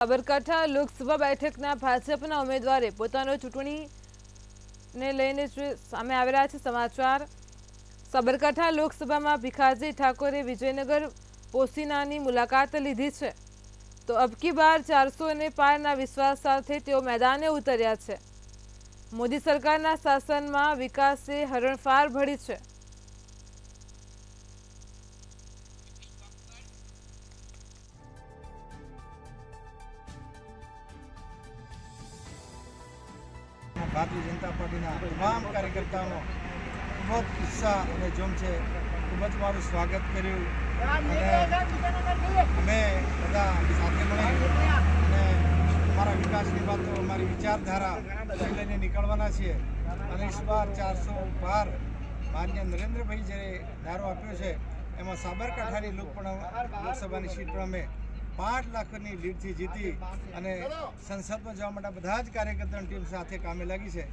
સાબરકાંઠા લોકસભા બેઠકના ભાજપના ઉમેદવારે પોતાનો ચૂંટણીને લઈને સામે આવી રહ્યા છે સમાચાર। સાબરકાંઠા લોકસભામાં ભીખાજી ઠાકોરે વિજયનગર પોસીનાની મુલાકાત લીધી છે, તો અબકી બાર 400 પારના વિશ્વાસ સાથે તેઓ મેદાને ઉતર્યા છે। મોદી સરકારના શાસનમાં વિકાસે હરણફાળ ભરી છે। भारतीय जनता पार्टी तमाम कार्यकर्ताओं बहुत उत्साह और जोम से खूब ज मारू स्वागत कर्યું अमे बधा साथे मळी अमारा विकासनी बातो अमारी विचारधारा लईने निकळवाना छे अने इस बार 400 पार माननीय नरेंद्र भाई जे नारो आप्यो छे एमां साबरकांठानी लोकसभानी सीट पर अमे 5 लाखनी लीड थी जीती અને સંસદમાં જવા માટે બધા જ કાર્યકર્તાની ટીમ સાથે કામે લાગી છે।